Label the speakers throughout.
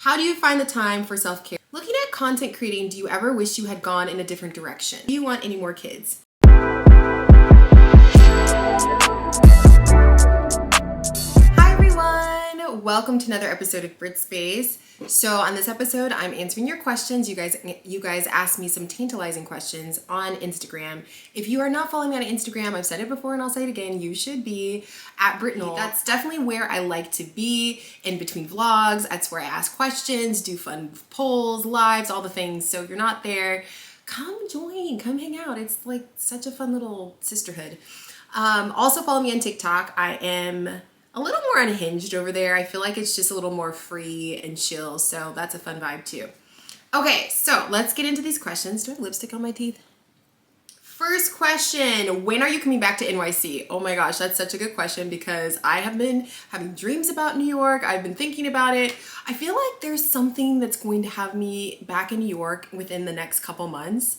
Speaker 1: How do you find the time for self-care? Looking at content creating, do you ever wish you had gone in a different direction? Do you want any more kids? Hi everyone! Welcome to another episode of Brit Space. So on this episode, I'm answering your questions. You guys asked me some tantalizing questions on Instagram. If you are not following me on Instagram, I've said it before and I'll say it again, you should be at Britney. That's definitely where I like to be in between vlogs. That's where I ask questions, do fun polls, lives, all the things. So if you're not there, come join, come hang out. It's like such a fun little sisterhood. Also follow me on TikTok. I am a little more unhinged over there. I feel like it's just a little more free and chill, so that's a fun vibe too. Okay, so let's get into these questions. Do I have lipstick on my teeth? First question, when are you coming back to NYC? Oh my gosh, that's such a good question because I have been having dreams about New York. I've been thinking about it. I feel like there's something that's going to have me back in New York within the next couple months.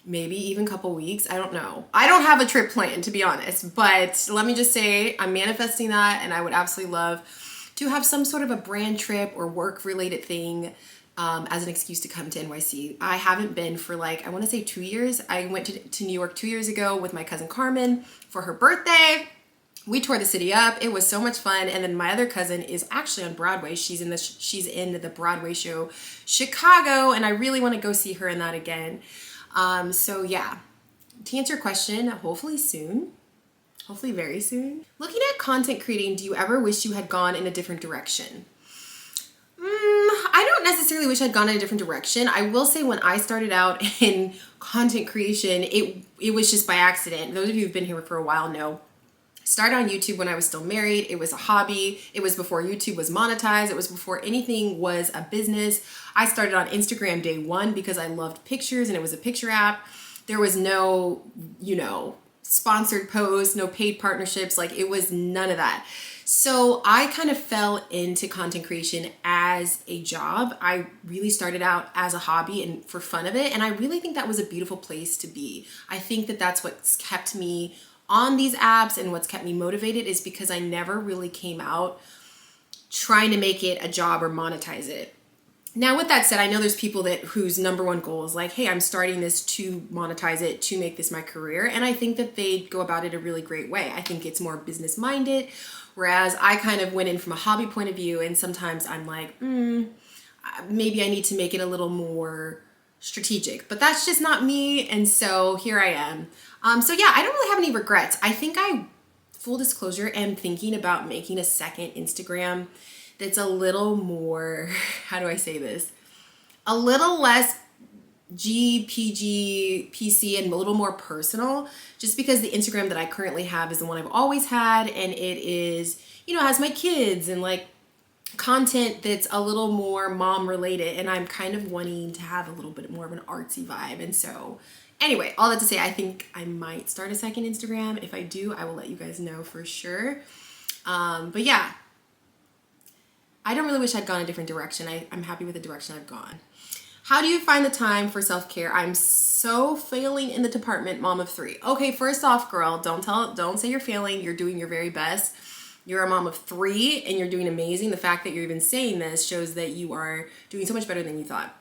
Speaker 1: Maybe even couple weeks. I don't know. I don't have a trip planned, to be honest, but let me just say I'm manifesting that, and I would absolutely love to have some sort of a brand trip or work related thing as an excuse to come to NYC. I haven't been for like, I want to say 2 years. I went to New York 2 years ago with my cousin Carmen for her birthday. We tore the city up. It was so much fun. And then my other cousin is actually on Broadway. She's in the Broadway show Chicago, and I really want to go see her in that again. So yeah, to answer your question, hopefully soon, hopefully very soon. Looking at content creating, do you ever wish you had gone in a different direction? I don't necessarily wish I'd gone in a different direction. I will say when I started out in content creation, it was just by accident. Those of you who've been here for a while know. Started on YouTube when I was still married. It was a hobby. It was before YouTube was monetized. It was before anything was a business. I started on Instagram day one because I loved pictures and it was a picture app. There was no, sponsored posts, no paid partnerships. Like it was none of that. So I kind of fell into content creation as a job. I really started out as a hobby and for fun of it. And I really think that was a beautiful place to be. I think that that's what's kept me on these apps and what's kept me motivated is because I never really came out trying to make it a job or monetize it. Now, with that said, I know there's people whose number one goal is like, hey, I'm starting this to monetize it, to make this my career. And I think that they go about it a really great way. I think it's more business minded, whereas I kind of went in from a hobby point of view. And sometimes I'm like, maybe I need to make it a little more strategic, but that's just not me. And so here I am. So yeah, I don't really have any regrets. I think full disclosure, am thinking about making a second Instagram that's a little more, how do I say this? A little less GPG, PC, and a little more personal, just because the Instagram that I currently have is the one I've always had, and it is, has my kids and like content that's a little more mom related, and I'm kind of wanting to have a little bit more of an artsy vibe. And so anyway, all that to say, I think I might start a second Instagram. If I do, I will let you guys know for sure. But yeah, I don't really wish I'd gone a different direction. I'm happy with the direction I've gone. How do you find the time for self-care? I'm so failing in the department, mom of three. Okay, first off, girl, don't say you're failing. You're doing your very best. You're a mom of three and you're doing amazing. The fact that you're even saying this shows that you are doing so much better than you thought.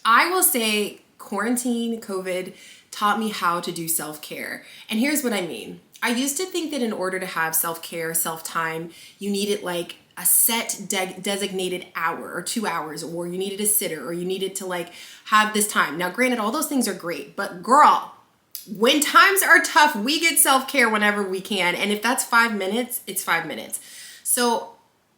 Speaker 1: I will say quarantine, COVID taught me how to do self-care. And here's what I mean. I used to think that in order to have self-care, self-time, you needed like a set designated hour or 2 hours, or you needed a sitter, or you needed to like have this time. Now, granted, all those things are great, but girl, when times are tough, we get self-care whenever we can. And if that's 5 minutes, it's 5 minutes. So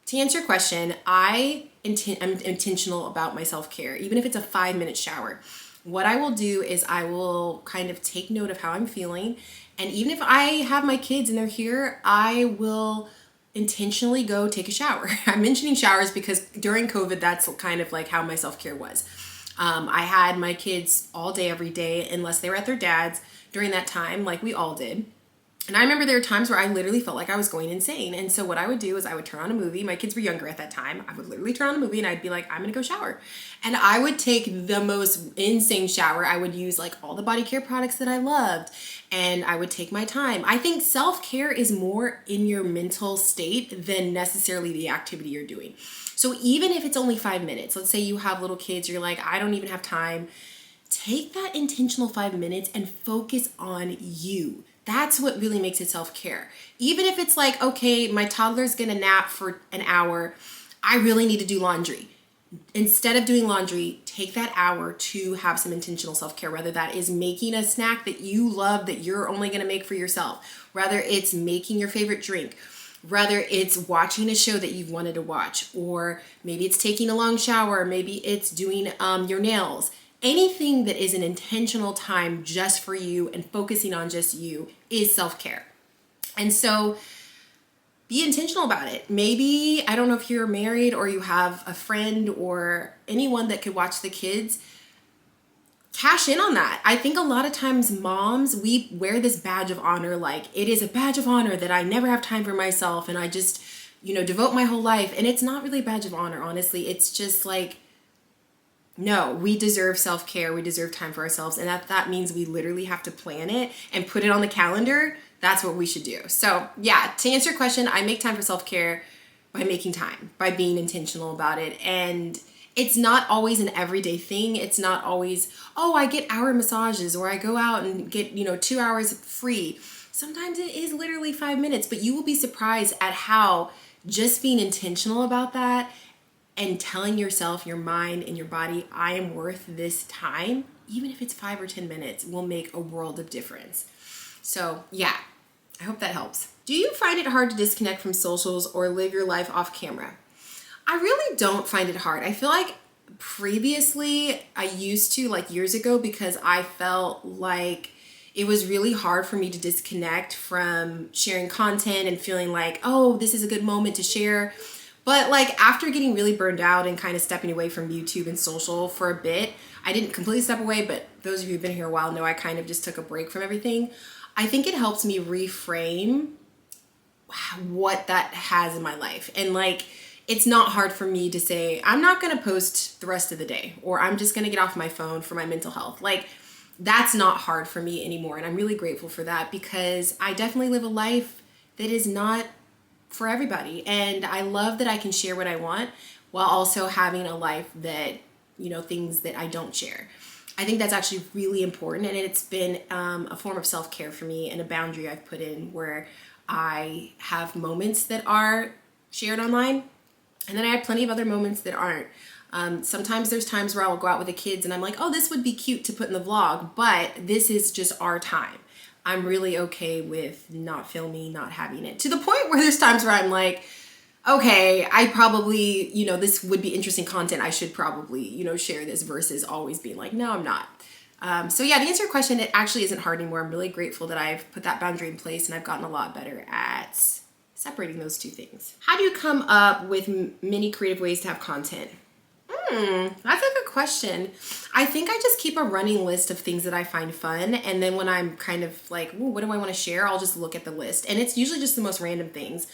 Speaker 1: to answer your question, I'm intentional about my self-care, even if it's a 5-minute shower. What I will do is I will kind of take note of how I'm feeling. And even if I have my kids and they're here, I will intentionally go take a shower. I'm mentioning showers because during COVID, that's kind of like how my self-care was. I had my kids all day, every day, unless they were at their dad's during that time, like we all did. And I remember there were times where I literally felt like I was going insane. And so what I would do is I would turn on a movie. My kids were younger at that time. I would literally turn on a movie and I'd be like, I'm gonna go shower. And I would take the most insane shower. I would use like all the body care products that I loved. And I would take my time. I think self-care is more in your mental state than necessarily the activity you're doing. So even if it's only 5 minutes, let's say you have little kids, you're like, I don't even have time. Take that intentional 5 minutes and focus on you. That's what really makes it self-care. Even if it's like, okay, my toddler's gonna nap for an hour, I really need to do laundry. Instead of doing laundry, take that hour to have some intentional self-care. Whether that is making a snack that you love that you're only gonna make for yourself, whether it's making your favorite drink, whether it's watching a show that you've wanted to watch, or maybe it's taking a long shower, maybe it's doing your nails. Anything that is an intentional time just for you and focusing on just you is self-care. And so be intentional about it. Maybe, I don't know if you're married or you have a friend or anyone that could watch the kids, cash in on that. I think a lot of times moms, we wear this badge of honor, like it is a badge of honor that I never have time for myself and I just, devote my whole life. And it's not really a badge of honor, honestly. It's just like, no, we deserve self-care. We deserve time for ourselves. And that means we literally have to plan it and put it on the calendar. That's what we should do. So yeah, to answer your question, I make time for self-care by making time, by being intentional about it. And it's not always an everyday thing. It's not always, oh, I get hour massages or I go out and get, 2 hours free. Sometimes it is literally 5 minutes, but you will be surprised at how just being intentional about that and telling yourself, your mind and your body, I am worth this time, even if it's 5 or 10 minutes, will make a world of difference. So yeah, I hope that helps. Do you find it hard to disconnect from socials or live your life off camera? I really don't find it hard. I feel like previously I used to, like years ago, because I felt like it was really hard for me to disconnect from sharing content and feeling like, oh, this is a good moment to share. But like after getting really burned out and kind of stepping away from YouTube and social for a bit, I didn't completely step away, but those of you who've been here a while know I kind of just took a break from everything. I think it helps me reframe what that has in my life. And like, it's not hard for me to say, I'm not going to post the rest of the day, or I'm just going to get off my phone for my mental health. Like, that's not hard for me anymore. And I'm really grateful for that, because I definitely live a life that is not for everybody. And I love that I can share what I want while also having a life that, things that I don't share. I think that's actually really important. And it's been a form of self-care for me and a boundary I've put in where I have moments that are shared online. And then I have plenty of other moments that aren't. Sometimes there's times where I'll go out with the kids and I'm like, oh, this would be cute to put in the vlog, but this is just our time. I'm really okay with not filming, not having it, to the point where there's times where I'm like, okay, I probably, this would be interesting content. I should probably, share this, versus always being like, no, I'm not. So yeah, to answer your question, it actually isn't hard anymore. I'm really grateful that I've put that boundary in place and I've gotten a lot better at separating those two things. How do you come up with many creative ways to have content? That's a good question. I think I just keep a running list of things that I find fun. And then when I'm kind of like, ooh, what do I want to share? I'll just look at the list. And it's usually just the most random things.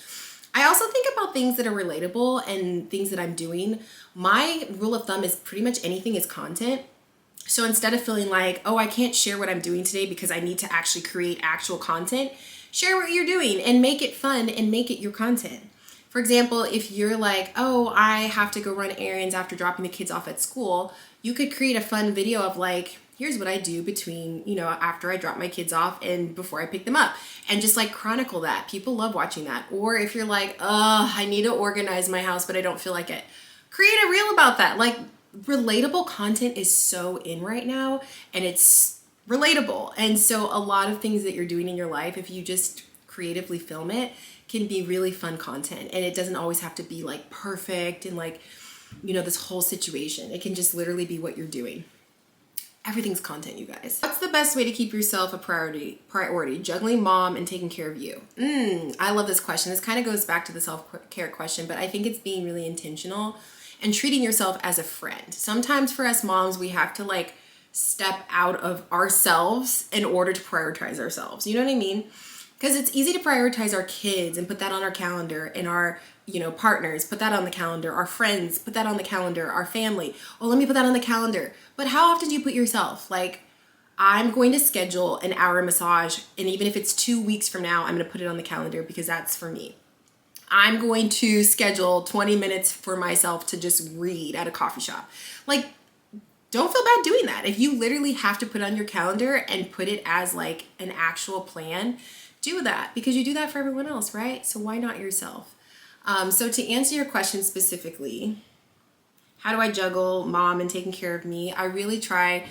Speaker 1: I also think about things that are relatable and things that I'm doing. My rule of thumb is pretty much anything is content. So instead of feeling like, oh, I can't share what I'm doing today because I need to actually create actual content, share what you're doing and make it fun and make it your content. For example, if you're like, oh, I have to go run errands after dropping the kids off at school, you could create a fun video of like, here's what I do between, after I drop my kids off and before I pick them up, and just like chronicle that. People love watching that. Or if you're like, I need to organize my house, but I don't feel like it, create a reel about that. Like, relatable content is so in right now, and it's relatable. And so a lot of things that you're doing in your life, if you just creatively film it, can be really fun content. And it doesn't always have to be like perfect and like, this whole situation. It can just literally be what you're doing. Everything's content, you guys. What's the best way to keep yourself a priority? Juggling mom and taking care of you. I love this question. This kind of goes back to the self-care question, but I think it's being really intentional and treating yourself as a friend. Sometimes for us moms, we have to like step out of ourselves in order to prioritize ourselves. You know what I mean? Because it's easy to prioritize our kids and put that on our calendar, and our, partners, put that on the calendar, our friends, put that on the calendar, our family. Oh, let me put that on the calendar. But how often do you put yourself? Like, I'm going to schedule an hour massage, and even if it's 2 weeks from now, I'm going to put it on the calendar because that's for me. I'm going to schedule 20 minutes for myself to just read at a coffee shop. Like, don't feel bad doing that. If you literally have to put on your calendar and put it as like an actual plan, do that, because you do that for everyone else, right? So why not yourself? So to answer your question specifically, how do I juggle mom and taking care of me? I really try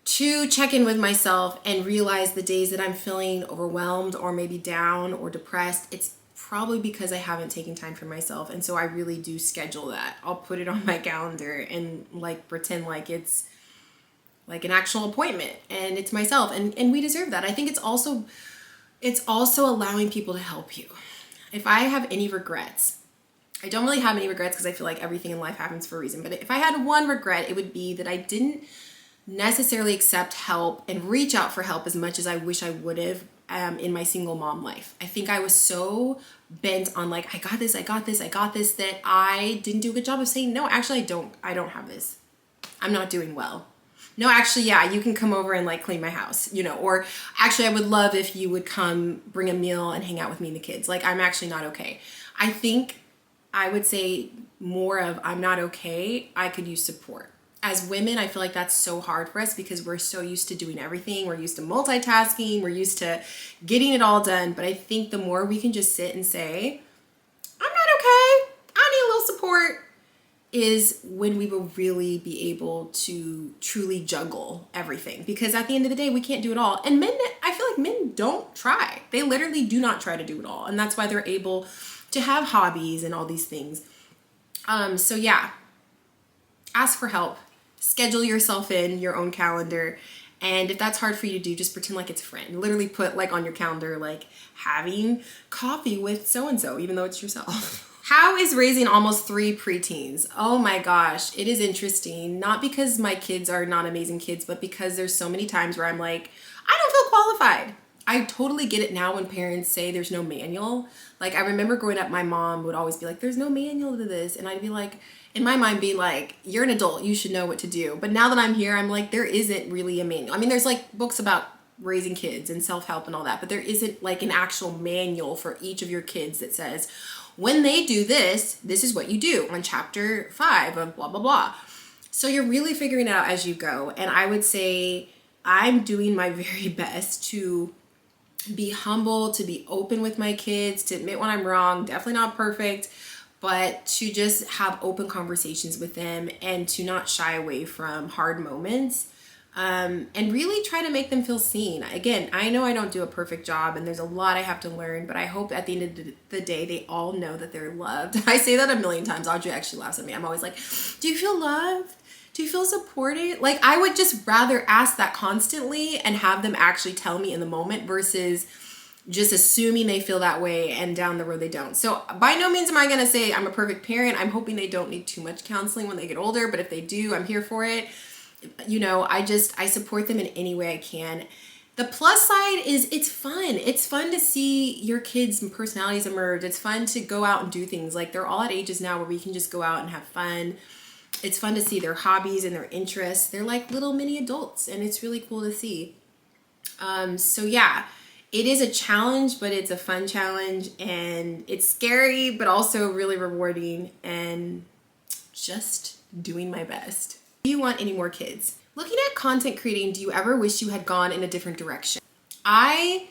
Speaker 1: to check in with myself and realize the days that I'm feeling overwhelmed or maybe down or depressed, it's probably because I haven't taken time for myself. And so I really do schedule that. I'll put it on my calendar and like pretend like it's like an actual appointment and it's myself, and we deserve that. I think it's also allowing people to help you. If I have any regrets, I don't really have any regrets because I feel like everything in life happens for a reason. But if I had one regret, it would be that I didn't necessarily accept help and reach out for help as much as I wish I would have in my single mom life. I think I was so bent on like, I got this, that I didn't do a good job of saying, no, actually I don't have this. I'm not doing well. No, actually, yeah, you can come over and like clean my house, or actually I would love if you would come bring a meal and hang out with me and the kids. Like, I'm actually not okay. I think I would say more of I'm not okay. I could use support. As women, I feel like that's so hard for us because we're so used to doing everything. We're used to multitasking. We're used to getting it all done. But I think the more we can just sit and say, I'm not okay, I need a little support, is when we will really be able to truly juggle everything. Because at the end of the day, we can't do it all. And men, I feel like men don't try. They literally do not try to do it all. And that's why they're able to have hobbies and all these things. So yeah, ask for help. Schedule yourself in your own calendar. And if that's hard for you to do, just pretend like it's a friend. Literally put like on your calendar, like having coffee with so-and-so, even though it's yourself. How is raising almost 3 preteens? Oh my gosh, it is interesting. Not because my kids are not amazing kids, but because there's so many times where I'm like, I don't feel qualified. I totally get it now when parents say there's no manual. Like, I remember growing up, my mom would always be like, there's no manual to this. And I'd be like, in my mind, be like, you're an adult, you should know what to do. But now that I'm here, I'm like, there isn't really a manual. I mean, there's like books about raising kids and self-help and all that, but there isn't like an actual manual for each of your kids that says, when they do this, this is what you do on chapter 5 of blah, blah, blah. So you're really figuring it out as you go. And I would say I'm doing my very best to be humble, to be open with my kids, to admit when I'm wrong, definitely not perfect, but to just have open conversations with them and to not shy away from hard moments, and really try to make them feel seen. Again, I know I don't do a perfect job and there's a lot I have to learn, but I hope at the end of the day, they all know that they're loved. I say that a million times. Audrey actually laughs at me. I'm always like, do you feel loved? Do you feel supported? Like, I would just rather ask that constantly and have them actually tell me in the moment versus just assuming they feel that way and down the road they don't. So by no means am I going to say I'm a perfect parent. I'm hoping they don't need too much counseling when they get older, but if they do, I'm here for it. I support them in any way I can. The plus side is it's fun. It's fun to see your kids' personalities emerge. It's fun to go out and do things. Like, they're all at ages now where we can just go out and have fun. It's fun to see their hobbies and their interests. They're like little mini adults, and it's really cool to see. So yeah, it is a challenge, but it's a fun challenge, and it's scary, but also really rewarding, and just doing my best. Do you want any more kids? Looking at content creating, do you ever wish you had gone in a different direction? I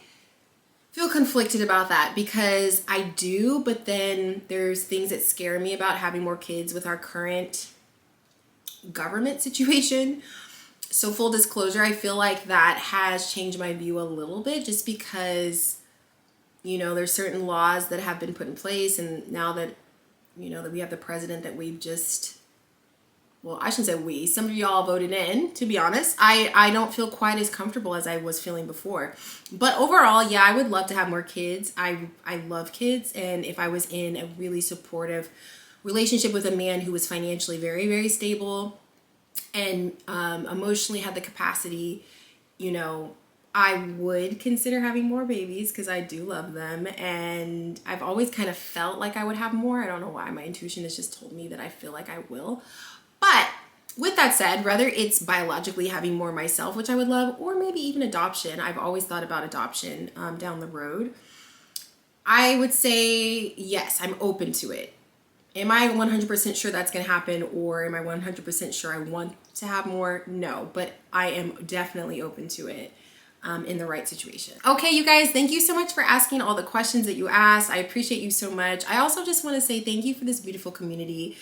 Speaker 1: feel conflicted about that because I do, but then there's things that scare me about having more kids with our current government situation. So full disclosure, I feel like that has changed my view a little bit just because, there's certain laws that have been put in place, and now that, that we have the president that we've just, well, I shouldn't say we, some of y'all voted in, to be honest. I don't feel quite as comfortable as I was feeling before. But overall, yeah, I would love to have more kids. I love kids, and if I was in a really supportive relationship with a man who was financially very, very stable and emotionally had the capacity, I would consider having more babies because I do love them. And I've always kind of felt like I would have more. I don't know why. My intuition has just told me that I feel like I will. But with that said, whether it's biologically having more myself, which I would love, or maybe even adoption, I've always thought about adoption down the road. I would say yes, I'm open to it. Am I 100% sure that's going to happen, or am I 100% sure I want to have more? No, but I am definitely open to it in the right situation. Okay, you guys, thank you so much for asking all the questions that you asked. I appreciate you so much. I also just want to say thank you for this beautiful community.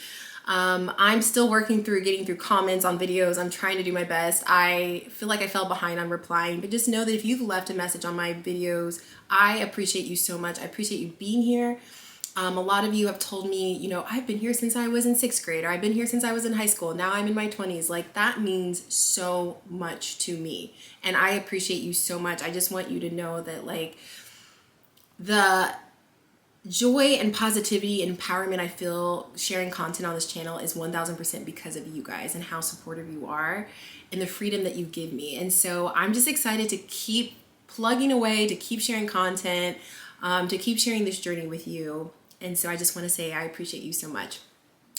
Speaker 1: I'm still working through getting through comments on videos. I'm trying to do my best. I feel like I fell behind on replying, but just know that if you've left a message on my videos, I appreciate you so much. I appreciate you being here. A lot of you have told me, you know, I've been here since I was in 6th grade, or I've been here since I was in high school. Now I'm in my 20s. Like, that means so much to me. And I appreciate you so much. I just want you to know that, like, the joy and positivity and empowerment I feel sharing content on this channel is 1000% because of you guys and how supportive you are and the freedom that you give me. And so I'm just excited to keep plugging away, to keep sharing content, to keep sharing this journey with you. And so I just want to say I appreciate you so much.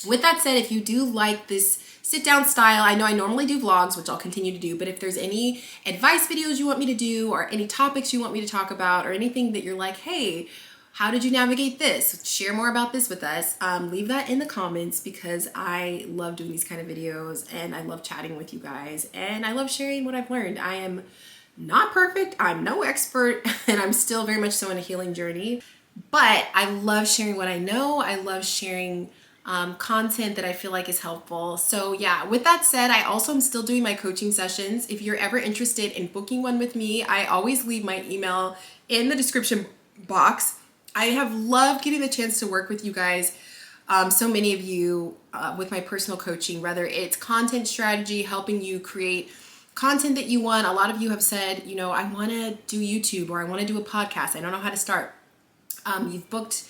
Speaker 1: With that said, if you do like this sit down style, I know I normally do vlogs, which I'll continue to do, but if there's any advice videos you want me to do, or any topics you want me to talk about, or anything that you're like, hey, how did you navigate this? Share more about this with us. Leave that in the comments, because I love doing these kind of videos and I love chatting with you guys and I love sharing what I've learned. I am not perfect, I'm no expert, and I'm still very much so in a healing journey, but I love sharing what I know. I love sharing content that I feel like is helpful. So yeah, with that said, I also am still doing my coaching sessions. If you're ever interested in booking one with me, I always leave my email in the description box. I have loved getting the chance to work with you guys, so many of you, with my personal coaching, whether it's content strategy, helping you create content that you want. A lot of you have said, you know, I want to do YouTube, or I want to do a podcast. I don't know how to start. You've booked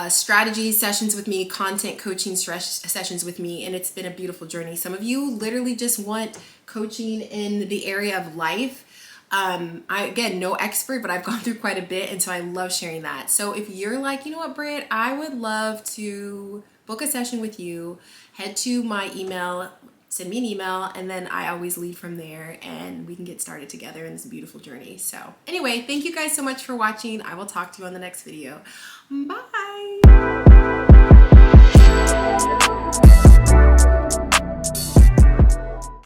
Speaker 1: strategy sessions with me, content coaching sessions with me, and it's been a beautiful journey. Some of you literally just want coaching in the area of life. Again, no expert, but I've gone through quite a bit, and so I love sharing that. So if you're like, you know what, Britt, I would love to book a session with you, head to my email, send me an email, and then I always lead from there, and we can get started together in this beautiful journey. So anyway, thank you guys so much for watching. I will talk to you on the next video. Bye.